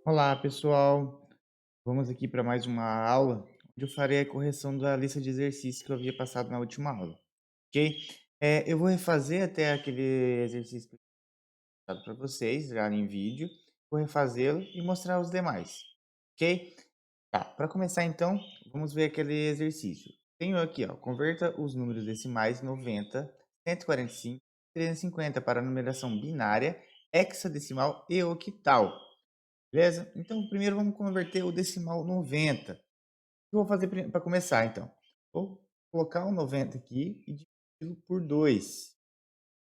Olá, pessoal. Vamos aqui para mais uma aula, onde eu farei a correção da lista de exercícios que eu havia passado na última aula, ok? Eu vou refazer até aquele exercício que eu tinha dado para vocês, já em vídeo, vou refazê-lo e mostrar os demais, ok? Tá, para começar então, vamos ver aquele exercício. Tenho aqui, ó, converta os números decimais 90, 145 e 350 para a numeração binária, hexadecimal e octal. Beleza? Então, primeiro vamos converter o decimal 90. O que eu vou fazer para começar, então? Vou colocar o 90 aqui e dividi-lo por 2,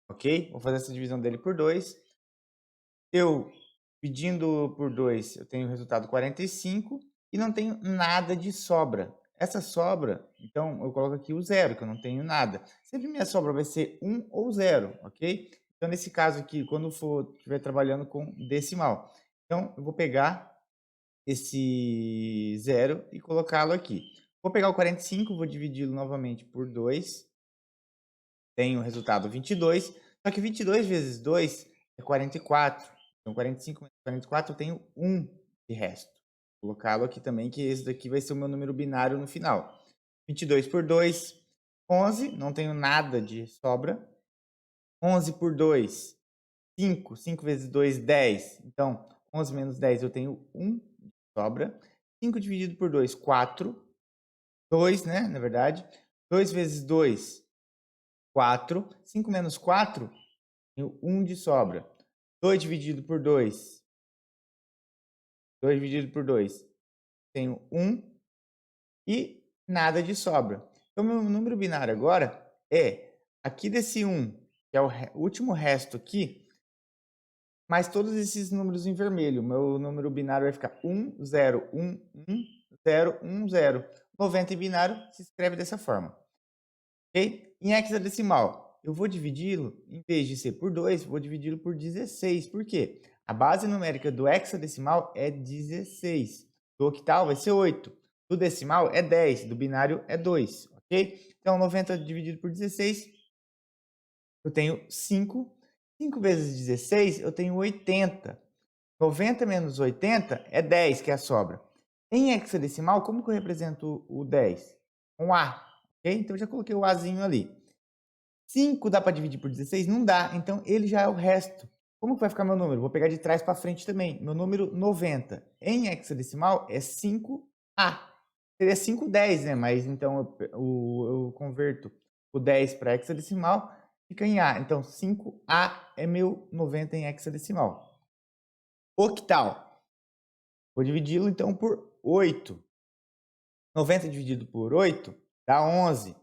ok? Vou fazer essa divisão dele por 2. Eu, dividindo por 2, eu tenho o resultado 45 e não tenho nada de sobra. Essa sobra, então, eu coloco aqui o zero, que eu não tenho nada. Sempre minha sobra vai ser 1 ou 0, ok? Então, nesse caso aqui, quando for estiver trabalhando com decimal. Então, eu vou pegar esse zero e colocá-lo aqui. Vou pegar o 45, vou dividi-lo novamente por 2, tenho o resultado 22, só que 22 vezes 2 é 44. Então, 45 menos 44, eu tenho 1 de resto. Vou colocá-lo aqui também, que esse daqui vai ser o meu número binário no final. 22 por 2, 11, não tenho nada de sobra. 11 por 2, 5. 5 vezes 2, 10. Então, 11 menos 10, eu tenho 1 de sobra. 5 dividido por 2, 4. 2, né, na verdade. 2 vezes 2, 4. 5 menos 4, tenho 1 de sobra. 2 dividido por 2, 2 dividido por 2, tenho 1 e nada de sobra. Então, meu número binário agora é aqui desse 1, que é o último resto aqui, mais todos esses números em vermelho. Meu número binário vai ficar 1, 0, 1, 1, 0, 1, 0. 90 em binário se escreve dessa forma. Ok? Em hexadecimal, eu vou dividi-lo, em vez de ser por 2, vou dividi-lo por 16. Por quê? A base numérica do hexadecimal é 16. Do octal vai ser 8. Do decimal é 10. Do binário é 2. Ok? Então, 90 dividido por 16, eu tenho 5. 5 vezes 16, eu tenho 80. 90 menos 80 é 10, que é a sobra. Em hexadecimal, como que eu represento o 10? Um A. Ok? Então, eu já coloquei o Azinho ali. 5 dá para dividir por 16? Não dá. Então, ele já é o resto. Como que vai ficar meu número? Vou pegar de trás para frente também. Meu número 90 em hexadecimal é 5A. Seria 510, né? Mas então eu converto o 10 para hexadecimal, fica em A. Então, 5A é meu 90 em hexadecimal. Octal. Vou dividi-lo então por 8. 90 dividido por 8 dá 11.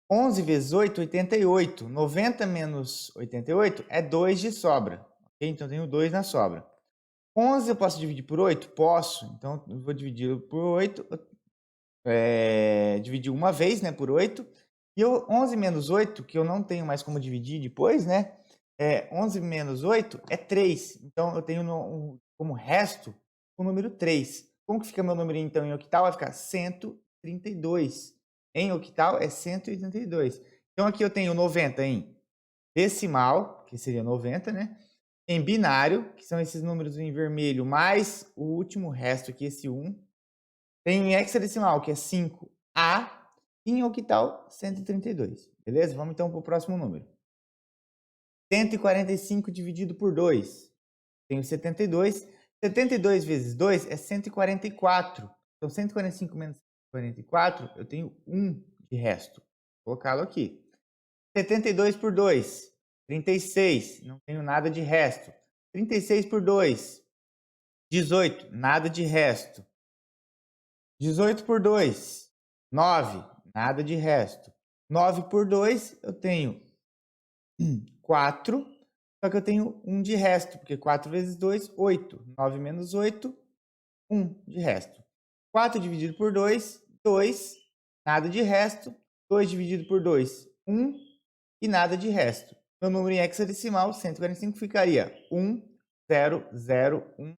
11 vezes 8, 88. 90 menos 88 é 2 de sobra. Ok? Então, eu tenho 2 na sobra. 11 eu posso dividir por 8? Posso. Então, eu vou dividir por 8. Dividir uma vez, né, por 8. E 11 menos 8, que eu não tenho mais como dividir depois, né? 11 menos 8 é 3. Então, eu tenho como resto o número 3. Como que fica meu número, então, em octal? Vai ficar 132. Em octal é 182. Então, aqui eu tenho 90 em decimal, que seria 90, né? Em binário, que são esses números em vermelho, mais o último resto aqui, esse 1. Tem em hexadecimal, que é 5A, e em octal, 132. Beleza? Vamos então para o próximo número. 145 dividido por 2. Tenho 72. 72 vezes 2 é 144. Então, 145 menos 144, eu tenho 1 de resto. Vou colocá-lo aqui. 72 por 2, 36. Não tenho nada de resto. 36 por 2, 18. Nada de resto. 18 por 2, 9. Nada de resto. 9 por 2, eu tenho 4. Só que eu tenho 1 de resto, porque 4 vezes 2, 8. 9 menos 8, 1 de resto. 4 dividido por 2, 2. Nada de resto. 2 dividido por 2, 1. E nada de resto. Meu número em hexadecimal, 145, ficaria 1, 0, 0, 1,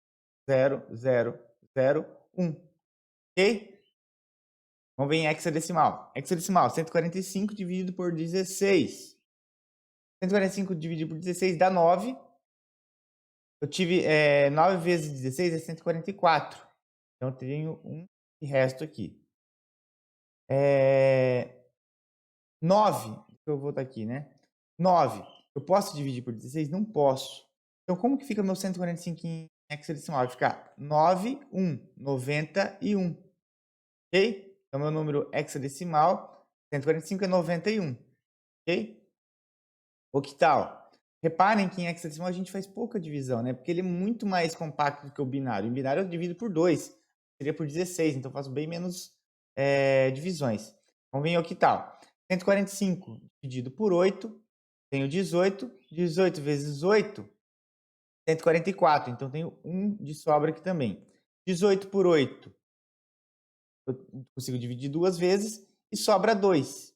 0, 0, 0, 1. Ok? Vamos ver em hexadecimal. Hexadecimal, 145 dividido por 16. 145 dividido por 16 dá 9. Eu tive 9 vezes 16 é 144. Então, eu tenho um de resto aqui. 9, eu vou botar aqui, né? 9. Eu posso dividir por 16? Não posso. Então, como que fica meu 145 em hexadecimal? Vai ficar 9, 1, 91. Ok? Então, meu número hexadecimal, 145 é 91. Ok? Octal. Reparem que em hexadecimal a gente faz pouca divisão, né? Porque ele é muito mais compacto do que o binário. Em binário eu divido por 2, seria por 16, então eu faço bem menos divisões. Vamos ver em octal. 145 dividido por 8, tenho 18. 18 vezes 8, 144. Então tenho 1 de sobra aqui também. 18 por 8, eu consigo dividir 2 vezes e sobra 2.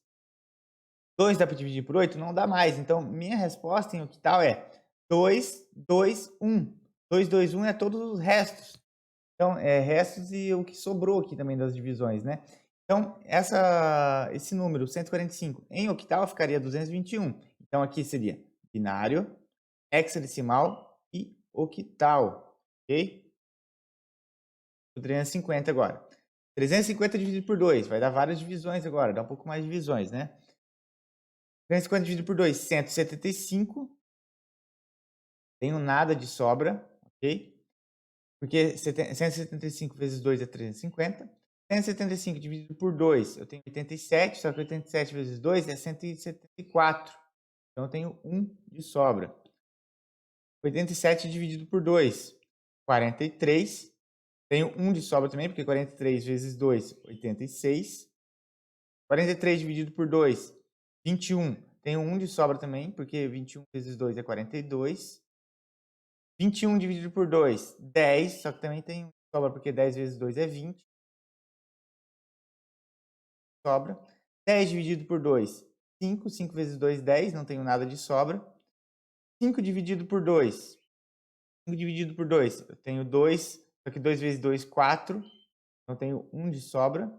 2 dá para dividir por 8? Não dá mais. Então, minha resposta em octal é 2, 2, 1. 2, 2, 1 é todos os restos. Então, restos e o que sobrou aqui também das divisões, né? Então, esse número, 145, em octal ficaria 221. Então, aqui seria binário, hexadecimal e octal, ok? O 350 agora. 350 dividido por 2, vai dar várias divisões agora, dá um pouco mais de divisões, né? 350 dividido por 2, 175. Tenho nada de sobra, ok? Porque 175 vezes 2 é 350. 175 dividido por 2, eu tenho 87, só que 87 vezes 2 é 174. Então, eu tenho 1 de sobra. 87 dividido por 2, 43. Tenho 1 de sobra também, porque 43 vezes 2, 86. 43 dividido por 2, 21. Tenho 1 de sobra também, porque 21 vezes 2 é 42. 21 dividido por 2, 10. Só que também tem sobra, porque 10 vezes 2 é 20. Sobra. 10 dividido por 2, 5. 5 vezes 2, 10. Não tenho nada de sobra. 5 dividido por 2. 5 dividido por 2, eu tenho 2. Só que 2 vezes 2, 4. Então, tenho 1 de sobra.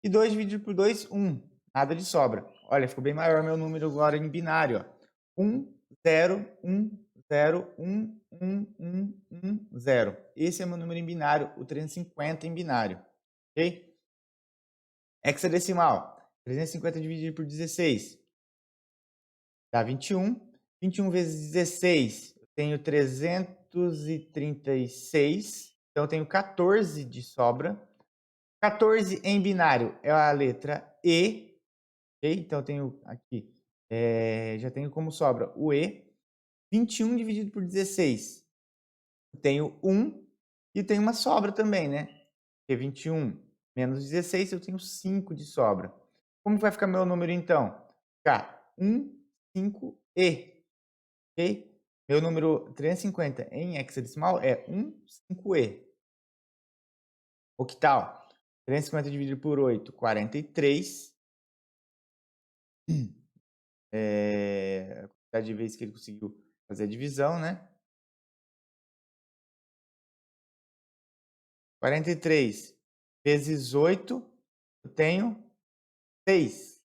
E 2 dividido por 2, 1. Nada de sobra. Olha, ficou bem maior meu número agora em binário. Ó. 1, 0, 1, 0, 1, 1, 1, 1, 0. Esse é meu número em binário, o 350 em binário. Ok? Hexadecimal. 350 dividido por 16 dá 21. 21 vezes 16, eu tenho 336. Então, eu tenho 14 de sobra. 14 em binário é a letra E. Okay? Então, eu tenho aqui, já tenho como sobra o E. 21 dividido por 16, eu tenho 1 e tenho uma sobra também, né? Porque 21 menos 16, eu tenho 5 de sobra. Como vai ficar meu número, então? Ficar 1, 5 e. Ok? Meu número 350 em hexadecimal é 1, 5 e. Octal. 350 dividido por 8, 43. A quantidade de vezes que ele conseguiu fazer a divisão, né? 43 vezes 8, eu tenho 6,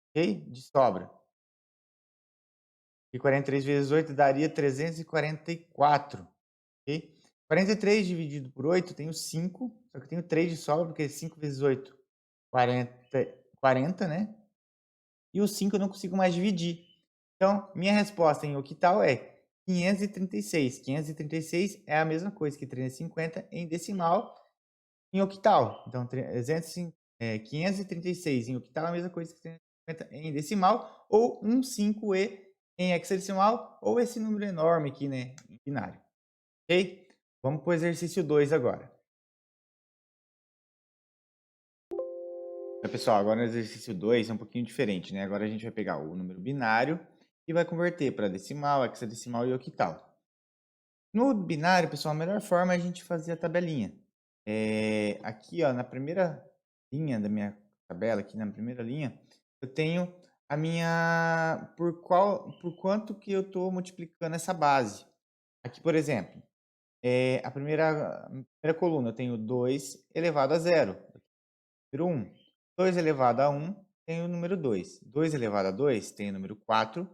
ok? De sobra. E 43 vezes 8 daria 344, ok? 43 dividido por 8, eu tenho 5, só que eu tenho 3 de sobra, porque 5 vezes 8, 40, né? E o 5 eu não consigo mais dividir. Então, minha resposta em octal é 536. 536 é a mesma coisa que 350 em decimal em octal. Então, 536 em octal é a mesma coisa que 350 em decimal, ou 15e em hexadecimal, ou esse número enorme aqui, né, em binário. Ok? Vamos para o exercício 2 agora. Pessoal, agora no exercício 2 é um pouquinho diferente, né? Agora a gente vai pegar o número binário e vai converter para decimal, hexadecimal e octal. No binário, pessoal, a melhor forma é a gente fazer a tabelinha. Aqui, ó, na primeira linha da minha tabela, aqui na primeira linha, eu tenho a minha por quanto que eu estou multiplicando essa base. Aqui, por exemplo, a primeira coluna eu tenho 2 elevado a 0, número 1. 2 elevado a 1, tenho o número 2. 2 elevado a 2, tenho o número 4.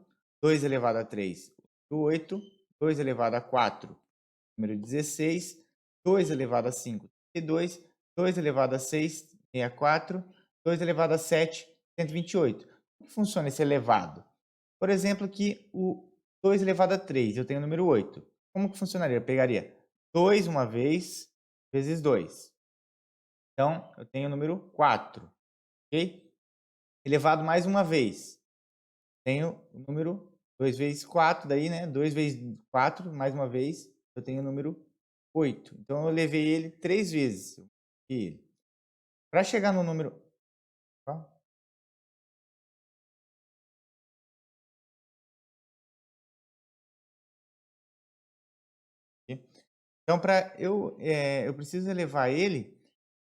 2 elevado a 3, o 8. 2 elevado a 4, número 16, 2 elevado a 5, 32, 2 elevado a 6, 64, 2 elevado a 7, 128. Como que funciona esse elevado? Por exemplo, aqui o 2 elevado a 3, eu tenho o número 8. Como que funcionaria? Eu pegaria 2 uma vez, vezes 2. Então, eu tenho o número 4, ok? Elevado mais uma vez, tenho o número 2 vezes 4, daí, né? 2 vezes 4, mais uma vez, eu tenho o número 8. Então, eu levei ele 3 vezes. Para chegar no número... Ó, ok? Então, eu preciso elevar ele,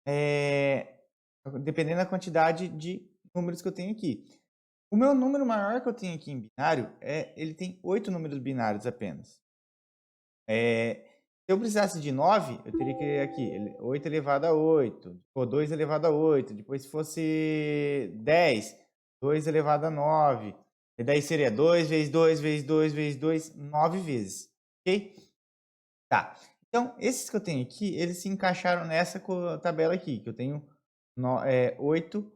eh, dependendo da quantidade de números que eu tenho aqui. O meu número maior que eu tenho aqui em binário, ele tem 8 números binários apenas. Se eu precisasse de 9, eu teria que aqui, 8 elevado a 8, ou 2 elevado a 8, depois se fosse 10, 2 elevado a 9, e daí seria 2 vezes 2 vezes 2 vezes 2, 9 vezes, ok? Tá, então esses que eu tenho aqui, eles se encaixaram nessa tabela aqui, que eu tenho 8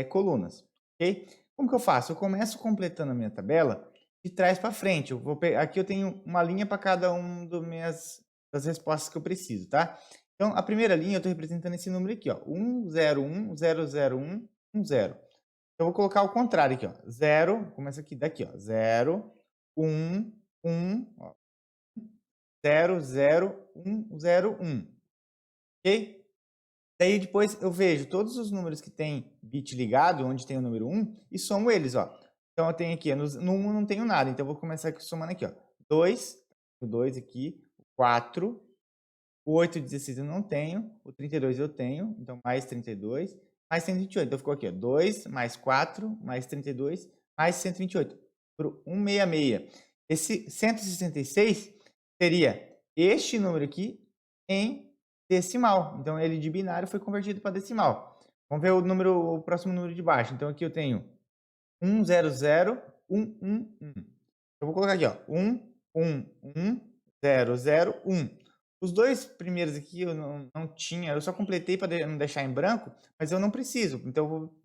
colunas, ok? Como que eu faço? Eu começo completando a minha tabela de trás para frente. Aqui eu tenho uma linha para cada um das respostas que eu preciso, tá? Então, a primeira linha eu estou representando esse número aqui, ó, 1, 0, 1, 0, 0, 1, 1, 0. Eu vou colocar o contrário aqui, ó, 0, começa aqui, daqui, ó, 0, 1, 1, ó, 0, 0, 1, 0, 1, ok? Daí depois eu vejo todos os números que tem bit ligado, onde tem o número 1, e somo eles, ó. Então eu tenho aqui, no 1 eu não tenho nada, então eu vou começar aqui somando aqui, ó. 2, o 2 aqui, o 4, o 8 e 16 eu não tenho, o 32 eu tenho, então mais 32, mais 128. Então ficou aqui, ó, 2 mais 4 mais 32 mais 128, por 166. Esse 166 seria este número aqui em decimal. Então ele de binário foi convertido para decimal. Vamos ver o próximo número de baixo. Então aqui eu tenho 100, 111. Eu vou colocar aqui, ó, 11100, 1. Os dois primeiros aqui eu não tinha, eu só completei para não deixar em branco, mas eu não preciso. Então eu vou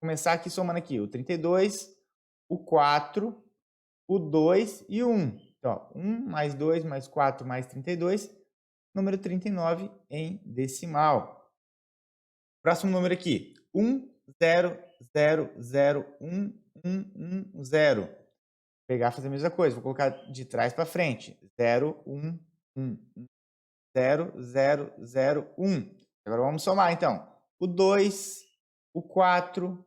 começar aqui somando aqui o 32, o 4, o 2 e o 1. Então, ó, 1 mais 2 mais 4 mais 32, número 39 em decimal. Próximo número aqui, 100011110. Pegar e fazer a mesma coisa, vou colocar de trás para frente, 0110001. Agora vamos somar então, o 2, o 4,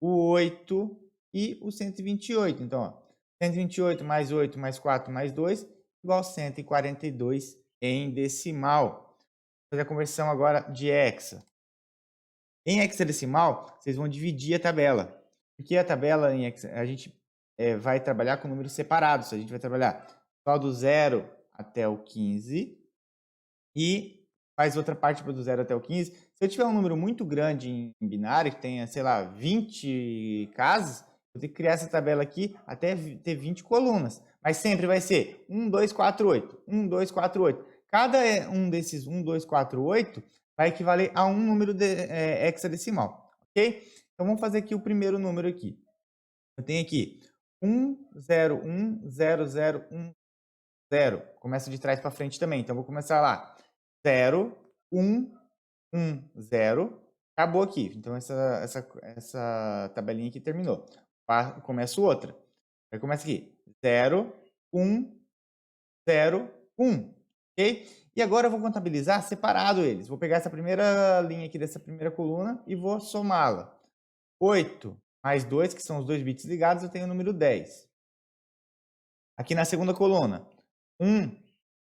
o 8 e o 128. Então, ó, 128 mais 8 mais 4 mais 2 igual a 142 em decimal. Vou fazer a conversão agora de hexa. Em hexadecimal, vocês vão dividir a tabela. Porque a tabela em hexa, a gente vai trabalhar com números separados. A gente vai trabalhar só do 0 até o 15 e faz outra parte do 0 até o 15. Se eu tiver um número muito grande em binário, que tenha, sei lá, 20 casas, eu tenho que criar essa tabela aqui até ter 20 colunas. Mas sempre vai ser 1, 2, 4, 8. 1, 2, 4, 8. Cada um desses 1, 2, 4, 8 vai equivaler a um número hexadecimal, ok? Então vamos fazer aqui o primeiro número aqui. Eu tenho aqui 1010010. Começa de trás para frente também. Então vou começar lá. 0, 1, 1, 0. Acabou aqui. Então essa tabelinha aqui terminou. Começo outra. Aí começa aqui. 0, 1, 0, 1. Ok? E agora eu vou contabilizar separado eles. Vou pegar essa primeira linha aqui dessa primeira coluna e vou somá-la. 8 mais 2, que são os dois bits ligados, eu tenho o número 10. Aqui na segunda coluna, 1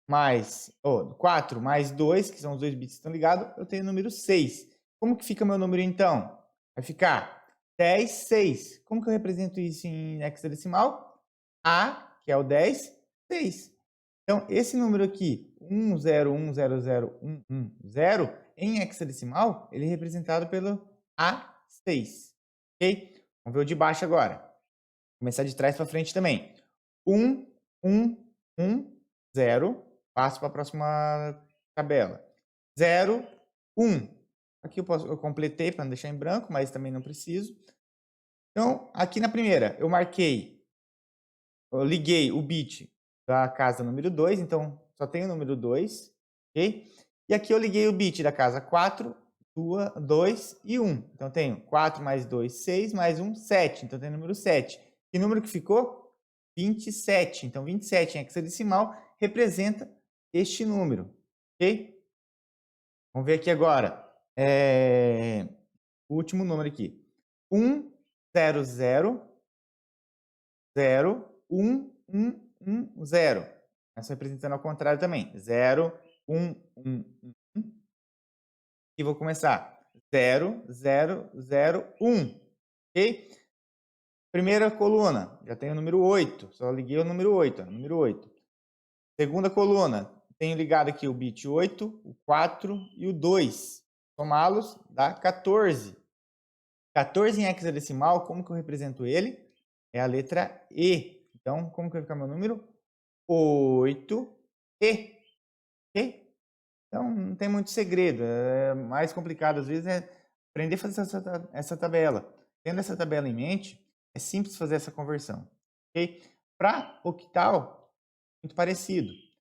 mais 4 mais 2, que são os dois bits que estão ligados, eu tenho o número 6. Como que fica meu número então? Vai ficar 10, 6. Como que eu represento isso em hexadecimal? A, que é o 10, 6. Então, esse número aqui, 101001110, em hexadecimal, ele é representado pelo A6. Ok? Vamos ver o de baixo agora. Começar de trás para frente também. 1, 1, 1, 0, passo para a próxima tabela. 0, 1. Aqui eu completei para não deixar em branco, mas também não preciso. Então, aqui na primeira, eu liguei o bit da casa número 2, então só tem o número 2, ok? E aqui eu liguei o bit da casa 4, 2 e 1. Então, eu tenho 4 mais 2, 6, mais 1, 7. Então, tem o número 7. Que número que ficou? 27. Então, 27 em hexadecimal representa este número, ok? Vamos ver aqui agora. O último número aqui. 1, 0, 0, 0, 1, 1, 1, 0. Essa representando ao contrário também. 0, 1, 1, 1. E vou começar. 0, 0, 0, 1. Ok? Primeira coluna, já tenho o número 8. Só liguei o número 8. Número 8. Segunda coluna, tenho ligado aqui o bit 8, o 4 e o 2. Somá-los dá 14. 14 em hexadecimal, como que eu represento ele? É a letra E. Então, como que vai ficar meu número? 8E. Ok? Então, não tem muito segredo. Mais complicado, às vezes, é aprender a fazer essa tabela. Tendo essa tabela em mente, é simples fazer essa conversão. Ok? Para octal, muito parecido.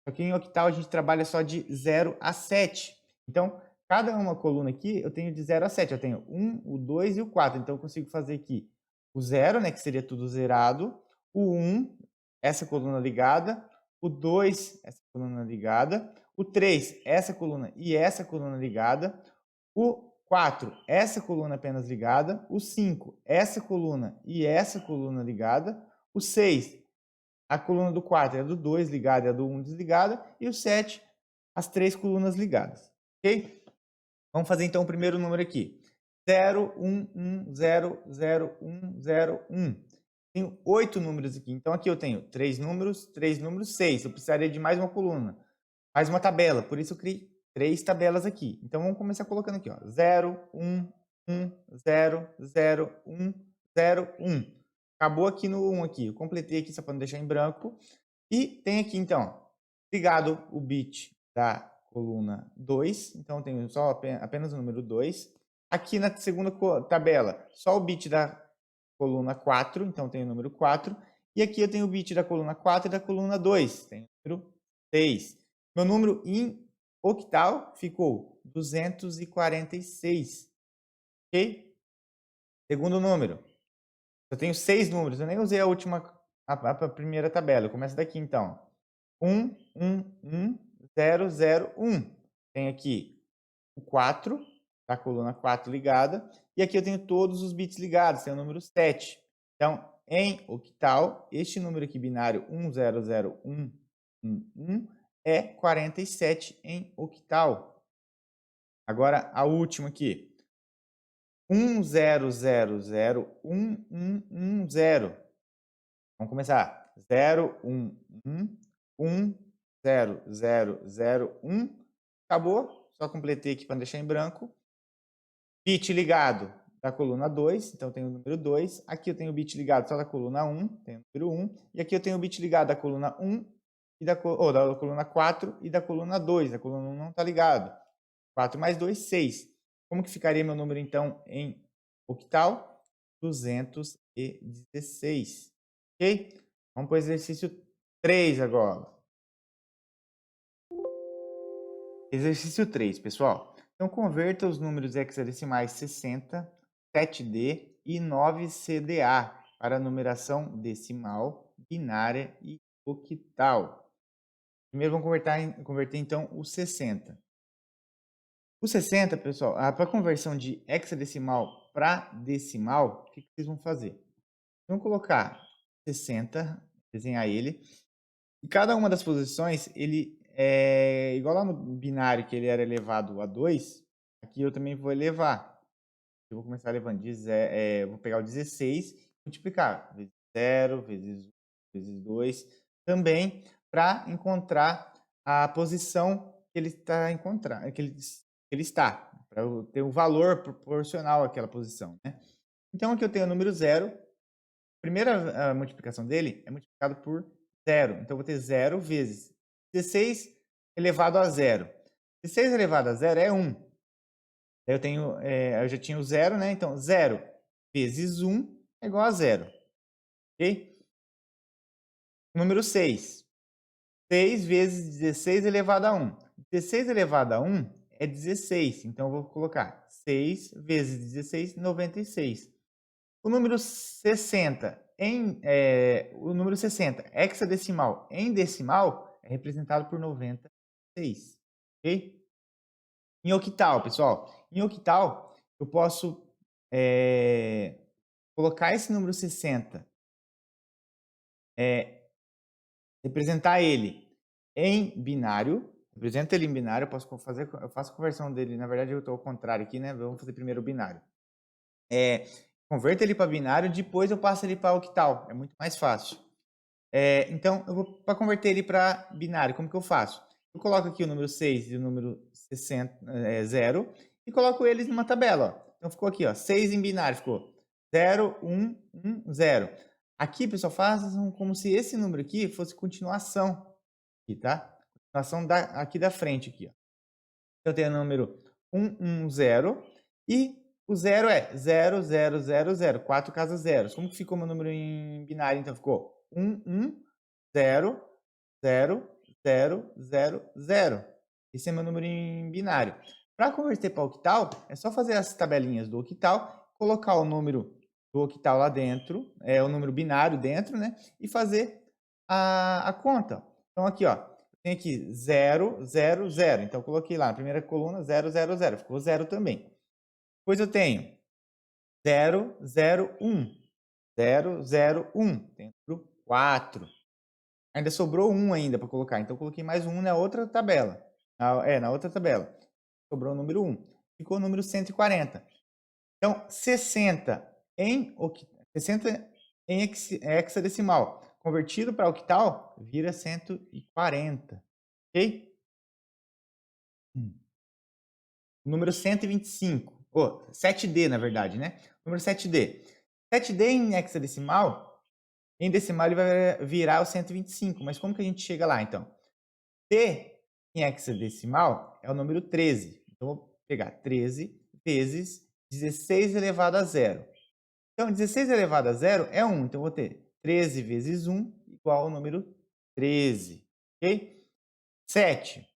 Só que em octal a gente trabalha só de 0 a 7. Então, cada uma coluna aqui eu tenho de 0 a 7. Eu tenho 1, o 2 e o 4. Então, eu consigo fazer aqui o 0, né, que seria tudo zerado. O 1, essa coluna ligada. O 2, essa coluna ligada. O 3, essa coluna e essa coluna ligada. O 4, essa coluna apenas ligada. O 5, essa coluna e essa coluna ligada. O 6, a coluna do 4 é a do 2 ligada e a do 1 desligada. E o 7, as três colunas ligadas. Ok? Vamos fazer então o primeiro número aqui. 0, 1, 1, 0, 0, 1, 0, 1. Tenho 8 números aqui. Então aqui eu tenho 3 números, 6. Eu precisaria de mais uma coluna, mais uma tabela. Por isso eu criei 3 tabelas aqui. Então vamos começar colocando aqui, ó. 0, 1, 1, 0, 0, 1, 0, 1. Acabou aqui no 1 aqui. Eu completei aqui só para não deixar em branco. E tem aqui então, ligado o bit da coluna 2. Então eu tenho só apenas o número 2. Aqui na segunda tabela, só o bit da coluna 4, então tem o número 4. E aqui eu tenho o bit da coluna 4 e da coluna 2, tem o número 6. Meu número em octal ficou 246, ok? Segundo número, eu tenho 6 números, eu nem usei a primeira tabela, eu começo daqui então. 1, 1, 1, 0, 0, 1. Tem aqui o 4, da coluna 4 ligada, e aqui eu tenho todos os bits ligados, tem o número 7. Então, em octal, este número aqui binário 100111 é 47 em octal. Agora, a última aqui. 10001110. Vamos começar. 011100001. Acabou. Só completei aqui para deixar em branco. Bit ligado da coluna 2, então tem o número 2. Aqui eu tenho o bit ligado só da coluna 1, tem o número 1. E aqui eu tenho o bit ligado da coluna 1 e da coluna 4 e da coluna 2. A coluna 1 não está ligado. 4 mais 2, 6. Como que ficaria meu número, então, em octal? 216. Ok? Vamos para o exercício 3 agora. Exercício 3, pessoal. Então, converta os números hexadecimais 60, 7D e 9CDA para a numeração decimal, binária e octal. Primeiro, vamos converter então o 60. O 60, pessoal, para a conversão de hexadecimal para decimal, o que vocês vão fazer? Vamos colocar 60, desenhar ele. E cada uma das posições, ele é igual lá no binário, que ele era elevado a 2, aqui eu também vou elevar. Eu vou começar levando, vou pegar o 16 e multiplicar, vezes 0, vezes 1, vezes 2, também para encontrar a posição que ele está encontrando, que ele está, para ter um valor proporcional àquela posição, né? Então aqui eu tenho o número 0, a primeira multiplicação dele é multiplicado por 0. Então, eu vou ter 0 vezes 16 elevado a 0. 16 elevado a 0 é 1. Daí eu tenho, eu já tinha o 0, né? Então, 0 vezes 1 é igual a 0. Ok? Número 6. 6 vezes 16 elevado a 1. 16 elevado a 1 é 16. Então, eu vou colocar 6 vezes 16, 96. O número 60 o número 60 hexadecimal em decimal é representado por 96. Ok? Em octal, pessoal. Em octal, eu posso colocar esse número 60, representar ele em binário. Represento ele em binário, eu faço a conversão dele. Na verdade, eu estou ao contrário aqui, né? Vamos fazer primeiro o binário. Converto ele para binário, depois eu passo ele para octal. É muito mais fácil. Então, eu vou para converter ele para binário, como que eu faço? Eu coloco aqui o número 6 e o número 60, 0 e coloco eles numa tabela. Ó. Então, ficou aqui, ó, 6 em binário, ficou 0, 1, 1, 0. Aqui, pessoal, façam como se esse número aqui fosse continuação, aqui, tá? Continuação aqui da frente, aqui, ó. Eu tenho o número 1, 1, 0 e o 0 é 0, 0, 0, 0, 4 casas zeros. Como que ficou meu número em binário? Então, ficou 1, 1, 0, 0, 0, 0, 0. Esse é meu número em binário. Para converter para octal, é só fazer as tabelinhas do octal, colocar o número do octal lá dentro, o número binário dentro, né? E fazer a conta. Então, aqui, ó, tem aqui 0, 0, 0. Então, eu coloquei lá na primeira coluna 0, 0, 0. Ficou 0 também. Depois eu tenho 0, 0, 1. 0, 0, 1. Tem o número 4. Ainda sobrou 1 ainda para colocar. Então, eu coloquei mais 1 na outra tabela. Na outra tabela. Sobrou o número 1. Ficou o número 140. Então, 60 em hexadecimal. Convertido para octal, vira 140. Ok? Número 125. 7D, na verdade, né? Número 7D. 7D em hexadecimal, em decimal ele vai virar o 125. Mas como que a gente chega lá, então? D em hexadecimal é o número 13. Então, eu vou pegar 13 vezes 16 elevado a 0. Então, 16 elevado a 0 é 1. Então, eu vou ter 13 vezes 1 igual ao número 13. Ok? 7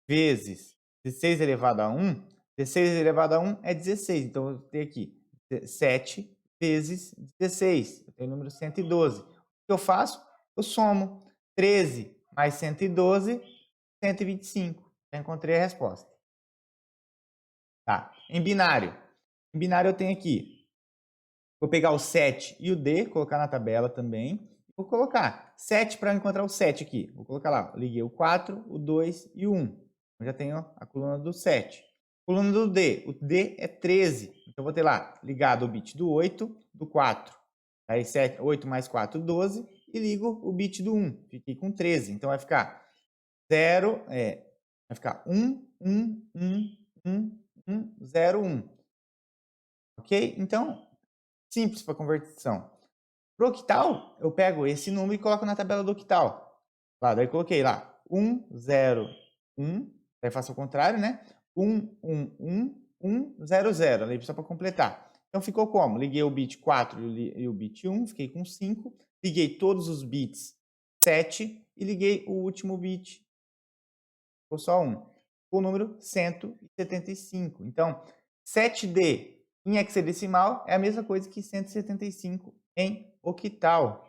vezes 16 elevado a 1. 16 elevado a 1 é 16. Então, eu vou ter aqui 7 vezes 16. Eu tenho o número 112. O que eu faço? Eu somo 13 mais 112, 125. Já encontrei a resposta. Tá. Em binário. Em binário eu tenho aqui. Vou pegar o 7 e o D, colocar na tabela também. Vou colocar 7 para encontrar o 7 aqui. Vou colocar lá. Liguei o 4, o 2 e o 1. Eu já tenho a coluna do 7. Coluna do D. O D é 13. Então, eu vou ter lá ligado o bit do 8, do 4. Aí 7, 8 mais 4, 12. E ligo o bit do 1. Fiquei com 13. Então, vai ficar 0, vai ficar 1, 1, 1, 1, 1, 0, 1. Ok? Então, simples para conversão. Para o octal, eu pego esse número e coloco na tabela do octal. Lá, daí coloquei lá 1, 0, 1. Daí faço o contrário, né? 1, 1, 1, 1, 0, 0. Daí só para completar. Então ficou como? Liguei o bit 4 e o bit 1, fiquei com 5. Liguei todos os bits 7 e liguei o último bit, ficou só 1. O número 175. Então, 7D em hexadecimal é a mesma coisa que 175 em octal.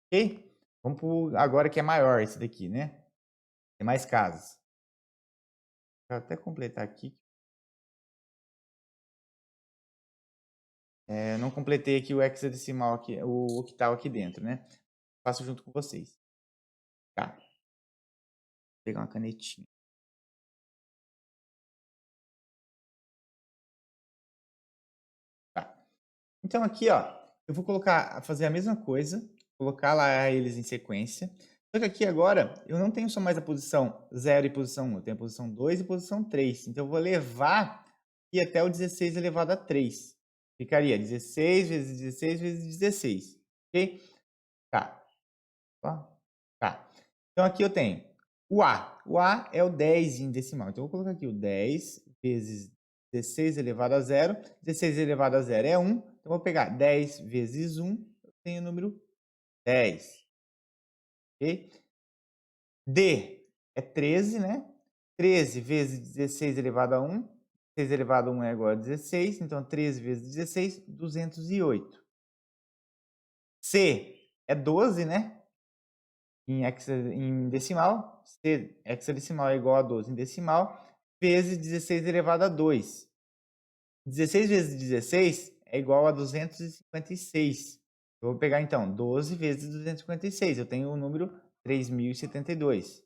Ok? Vamos pro agora que é maior esse daqui, né? Tem mais casas. Vou até completar aqui. Não completei aqui o hexadecimal, aqui, o octal aqui dentro, né? Faço junto com vocês. Tá. Vou pegar uma canetinha. Tá. Então aqui, ó, eu vou fazer a mesma coisa, colocar lá eles em sequência. Só que aqui agora, eu não tenho só mais a posição 0 e posição 1, eu tenho a posição 2 e posição 3. Então eu vou levar aqui até o 16 elevado a 3. Ficaria 16 vezes 16 vezes 16, ok? Tá. Ó. Tá. Então, aqui eu tenho o A. O A é o 10 em decimal. Então, eu vou colocar aqui o 10 vezes 16 elevado a zero. 16 elevado a zero é 1. Então, eu vou pegar 10 vezes 1. Eu tenho o número 10. Ok? D é 13, né? 13 vezes 16 elevado a 1. 16 elevado a 1 é igual a 16. Então, 13 vezes 16, 208. C é 12, né? Em decimal, C hexadecimal é igual a 12 em decimal, vezes 16 elevado a 2. 16 vezes 16 é igual a 256. Eu vou pegar, então, 12 vezes 256. Eu tenho o número 3072.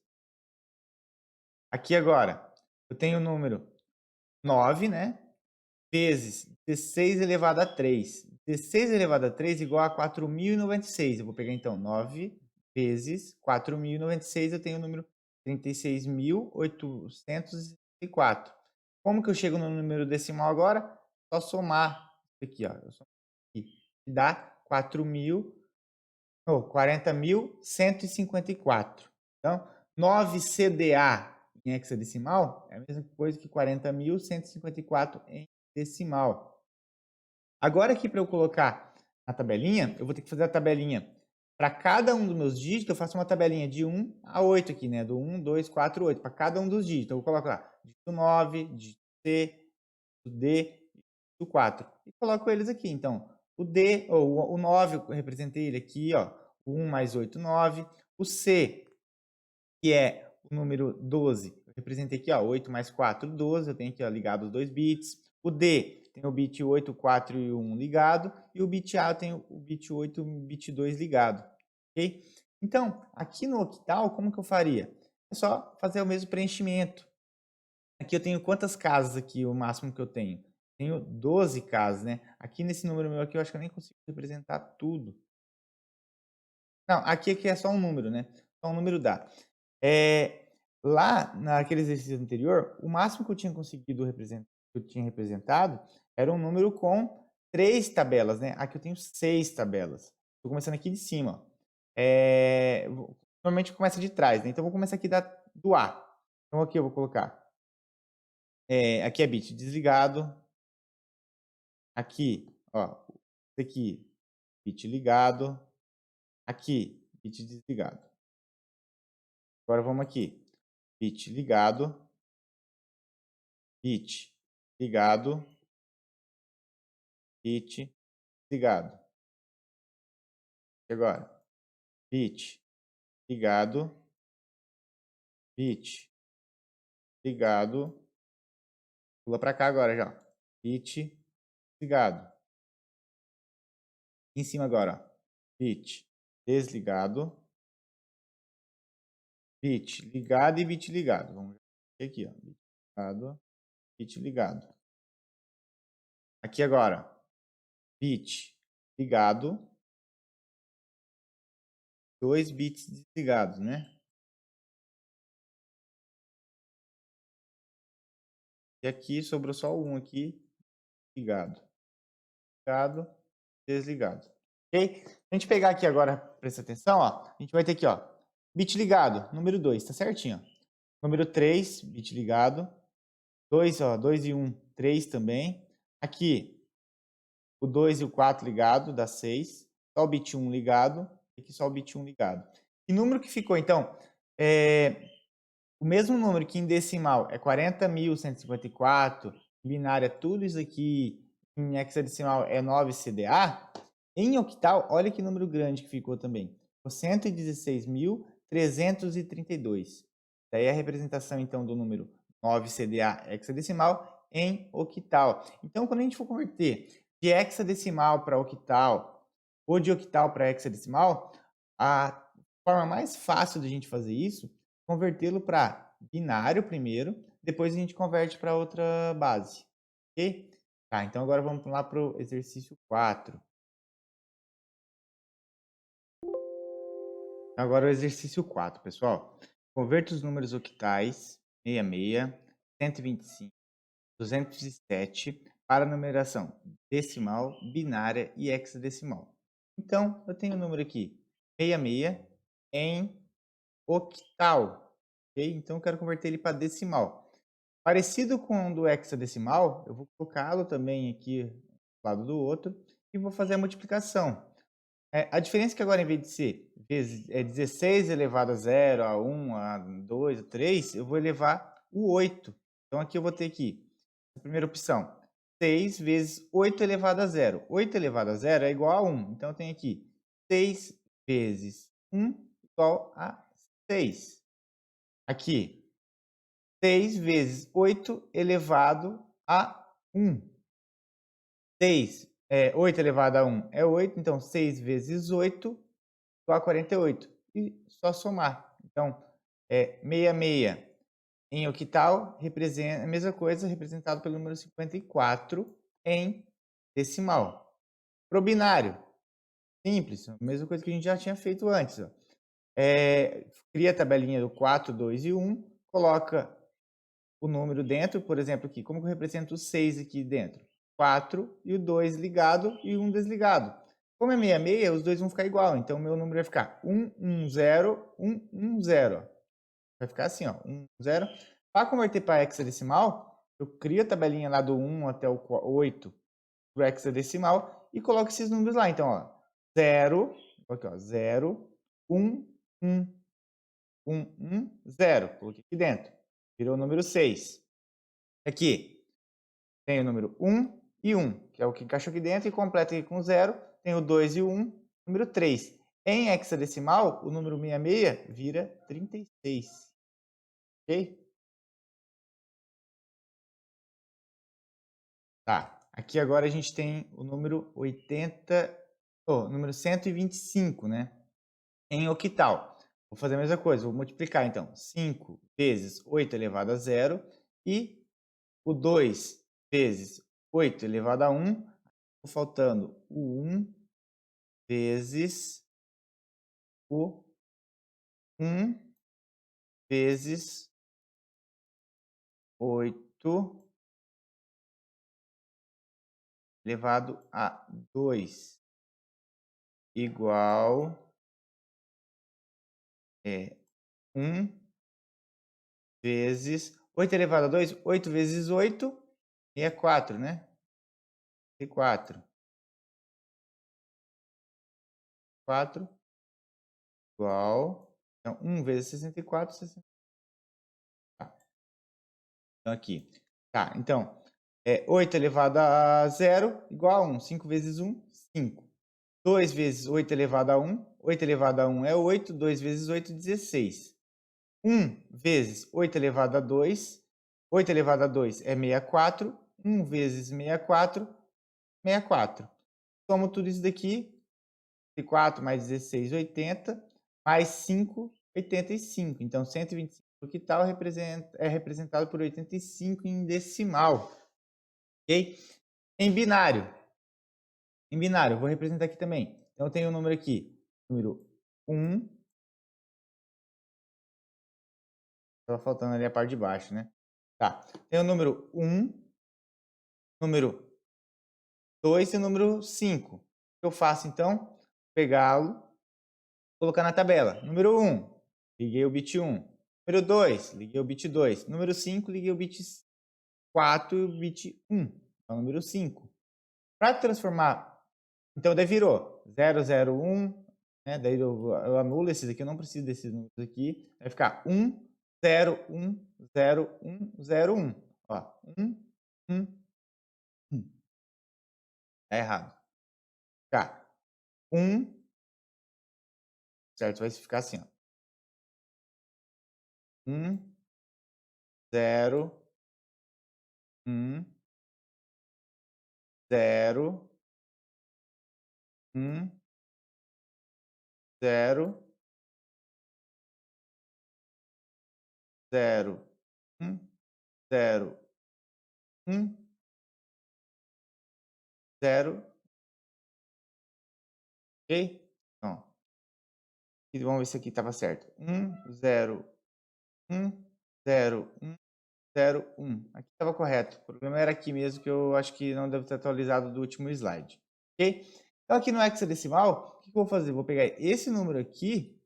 Aqui agora, eu tenho o número 9, né? Vezes 16 elevado a 3. 16 elevado a 3 igual a 4.096. Eu vou pegar, então, 9 vezes 4.096. Eu tenho o número 36.864. Como que eu chego no número decimal agora? Só somar isso aqui, ó. Eu somo aqui, que dá 40.154. Então, 9 CDA em hexadecimal é a mesma coisa que 40.154 em decimal. Agora aqui para eu colocar na tabelinha, eu vou ter que fazer a tabelinha. Para cada um dos meus dígitos, eu faço uma tabelinha de 1 a 8 aqui, né? Do 1, 2, 4, 8. Para cada um dos dígitos. Eu vou colocar lá, dígito 9, dígito C, dígito D, dígito 4. E coloco eles aqui. Então, o D, ou o 9, eu representei ele aqui, ó. O 1 mais 8, 9. O C, que é o número 12. Eu representei aqui, ó, 8 mais 4, 12. Eu tenho aqui, ó, ligado os dois bits. O D tem o bit 8, 4 e 1 ligado. E o bit A tem o bit 8 e o bit 2 ligado. Ok? Então, aqui no octal, como que eu faria? É só fazer o mesmo preenchimento. Aqui eu tenho quantas casas aqui, o máximo que eu tenho? Tenho 12 casas, né? Aqui nesse número meu aqui, eu acho que eu nem consigo representar tudo. Não, aqui é só um número, né? Só um número dá. Lá, naquele exercício anterior, o máximo que eu tinha conseguido representar, que eu tinha representado, era um número com 3 tabelas, né? Aqui eu tenho 6 tabelas. Estou começando aqui de cima. Ó. Normalmente começa de trás, né? Então, eu vou começar aqui do A. Então, aqui eu vou colocar. Aqui é bit desligado. Aqui, ó, esse aqui, bit ligado. Aqui, bit desligado. Agora vamos aqui. Bit ligado. Bit ligado. Bit ligado. E agora? Bit ligado. Bit ligado. Pula para cá agora já. Bit ligado. Em cima agora, ó. Bit desligado. Bit ligado e bit ligado. Vamos ver aqui, ó. Bit ligado, bit ligado. Aqui agora, bit ligado. 2 bits desligados, né? E aqui sobrou só um aqui, ligado. Ligado, desligado. Ok? Se a gente pegar aqui agora, presta atenção, ó. A gente vai ter aqui, ó. Bit ligado, número 2, tá certinho, ó. Número 3, bit ligado. 2, ó, 2 e 1, 3 também. Aqui, o 2 e o 4 ligado, dá 6. Só o bit 1 ligado. Aqui só o bit 1 ligado. Que número que ficou, então? O mesmo número que em decimal é 40.154, binário é tudo isso aqui, em hexadecimal é 9 CDA, em octal, olha que número grande que ficou também. 116.332. Daí é a representação, então, do número 9 CDA hexadecimal em octal. Então, quando a gente for converter de hexadecimal para octal ou de octal para hexadecimal, a forma mais fácil de a gente fazer isso convertê-lo para binário primeiro, depois a gente converte para outra base, ok? Tá, então agora vamos lá para o exercício 4. Agora o exercício 4, pessoal. Converta os números octais 66, 125, 207 para a numeração decimal, binária e hexadecimal. Então, eu tenho o número aqui 66 em octal, ok? Então, eu quero converter ele para decimal. Parecido com o do hexadecimal, eu vou colocá-lo também aqui do lado do outro e vou fazer a multiplicação. A diferença é que agora, em vez de ser 16 elevado a 0, a 1, a 2, a 3, eu vou elevar o 8. Então, aqui eu vou ter aqui, a primeira opção, 6 vezes 8 elevado a 0. 8 elevado a 0 é igual a 1. Então, eu tenho aqui 6 vezes 1 igual a 6. Aqui, 6 vezes 8 elevado a 1. 8 elevado a 1 é 8, então 6 vezes 8 igual a 48. E só somar. Então, 66 em octal representa a mesma coisa, representado pelo número 54 em decimal. Para o binário, simples, a mesma coisa que a gente já tinha feito antes. Ó. Cria a tabelinha do 4, 2 e 1, coloca o número dentro, por exemplo, aqui, como que eu represento o 6 aqui dentro? 4 e o 2 ligado e 1 desligado. Como é 66, os dois vão ficar igual, então o meu número vai ficar 1, 1, 0, 1, 1, 0. Vai ficar assim, ó, 1, 0. Para converter para hexadecimal, eu crio a tabelinha lá do 1 até o 8 para o hexadecimal e coloco esses números lá. Então, ó, 0, aqui, ó, 0, 1, 1, 1, 1, 0. Coloquei aqui dentro. Virou o número 6. Aqui, tem o número 1 e 1, que é o que encaixou aqui dentro, e completa aqui com 0. Tem o 2 e o 1, número 3. Em hexadecimal, o número 66 vira 36. Ok? Tá. Aqui agora a gente tem o número 125, né? Em octal. Vou fazer a mesma coisa, vou multiplicar então. 5 vezes 8 elevado a 0 e o 2 vezes 8 elevado a 1. Faltando o 1 vezes o 1 vezes 8 elevado a 2 igual 1 vezes 8 elevado a 2. 8 vezes 8 é 4, né? E 4. 4 igual. Então, 1 vezes 64, 60. Tá. Então, aqui. Tá, então, 8 elevado a 0 igual a 1. 5 vezes 1, 5. 2 vezes 8 elevado a 1. 8 elevado a 1 é 8. 2 vezes 8, 16. 1 vezes 8 elevado a 2. 8 elevado a 2 é 64. 1 vezes 64, 64. Somo tudo isso daqui. 4 mais 16, 80. Mais 5, 85. Então, 125 que tal é representado por 85 em decimal. Ok? Em binário. Em binário, eu vou representar aqui também. Então, eu tenho um número aqui. Número 1. Estava faltando ali a parte de baixo, né? Tá. Tem o número 1, número 2 e o número 5. O que eu faço, então? Pegá-lo, colocar na tabela. Número 1, liguei o bit 1. Número 2, liguei o bit 2. Número 5, liguei o bit 4 e o bit 1. Então, número 5. Para transformar, então daí virou 0, 0, 1. Né? Daí eu anulo esses aqui, eu não preciso desses números aqui. Vai ficar 1, 0, 1, 0, 1, 0, 1. Ó, 1, 1, 1. Tá errado. Tá. 1, certo? Vai ficar assim, ó. 1, 0, 1, 0, 1, 0, 0, 1, 0, 1, 0. Ok? Então, vamos ver se aqui estava certo. 1, 0, 1, 0, 1, 0, 1. Aqui estava correto. O problema era aqui mesmo, que eu acho que não deve ter atualizado do último slide. Ok? Então, aqui no hexadecimal, o que eu vou fazer? Vou pegar esse número aqui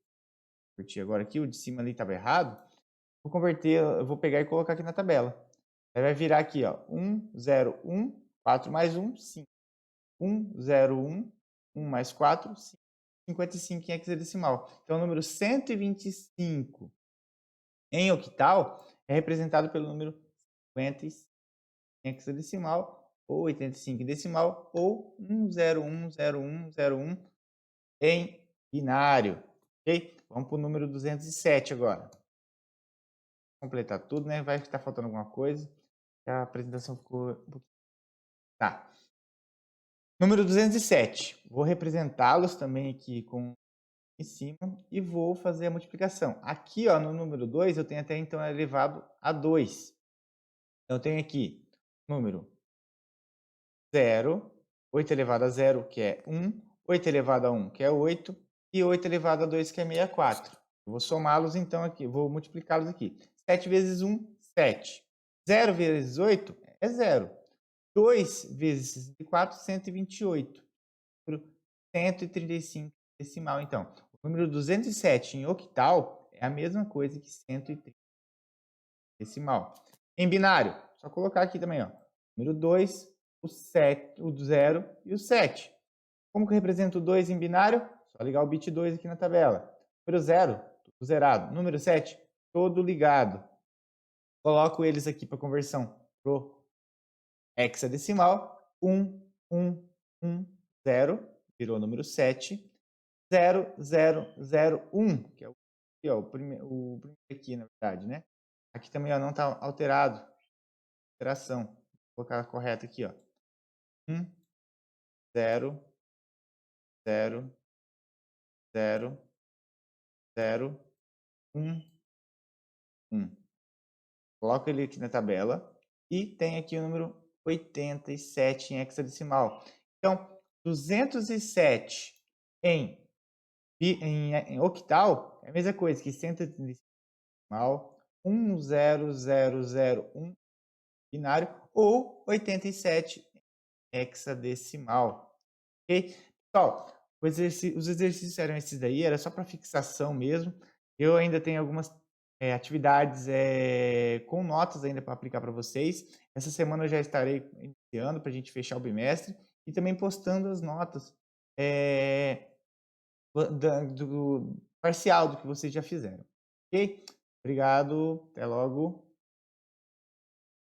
converti agora aqui, o de cima ali estava errado. Vou converter, eu vou pegar e colocar aqui na tabela. Aí vai virar aqui, ó, 1, 0, 1, 4 mais 1, 5. 1, 0, 1, 1 mais 4, 5. 55 em hexadecimal. Então, o número 125 em octal é representado pelo número 55 em hexadecimal, ou 85 em decimal, ou 1010101 em binário. Ok? Vamos para o número 207 agora. Completar tudo, né? Vai estar faltando alguma coisa. A apresentação ficou um pouquinho. Tá. Número 207. Vou representá-los também aqui com em cima e vou fazer a multiplicação. Aqui, ó, no número 2, eu tenho até então elevado a 2. Então, eu tenho aqui número 0, 8 elevado a 0, que é 1, 8 elevado a 1, que é 8, e 8 elevado a 2, que é 64. Eu vou somá-los, então, aqui, vou multiplicá-los aqui. 7 vezes 1, 7. 0 vezes 8 é 0. 2 vezes 64, 128. Número 135 decimal, então. O número 207 em octal é a mesma coisa que 130 decimal. Em binário, só colocar aqui também, ó. Número 2, o 7, o 0 e o 7. Como que eu represento o 2 em binário? Só ligar o bit 2 aqui na tabela. Número 0, tudo zerado. Número 7, todo ligado. Coloco eles aqui para conversão pro hexadecimal. 1, 1, 1, 0, virou número 7. 0, 0, 0, 1, que é aqui, ó, o primeiro aqui, na verdade, né? Aqui também, ó, não está alterado. Alteração. Vou colocar correto aqui, ó. 1, 0, 0, 0, 0, 1, 1. Coloco ele aqui na tabela e tem aqui o número 87 em hexadecimal. Então, 207 em octal é a mesma coisa que 135 10001 binário ou 87 hexadecimal. Ok? Pessoal, os exercícios eram esses daí, era só para fixação mesmo. Eu ainda tenho algumas atividades com notas ainda para aplicar para vocês. Essa semana eu já estarei iniciando para a gente fechar o bimestre e também postando as notas do parcial do que vocês já fizeram. Ok? Obrigado, até logo.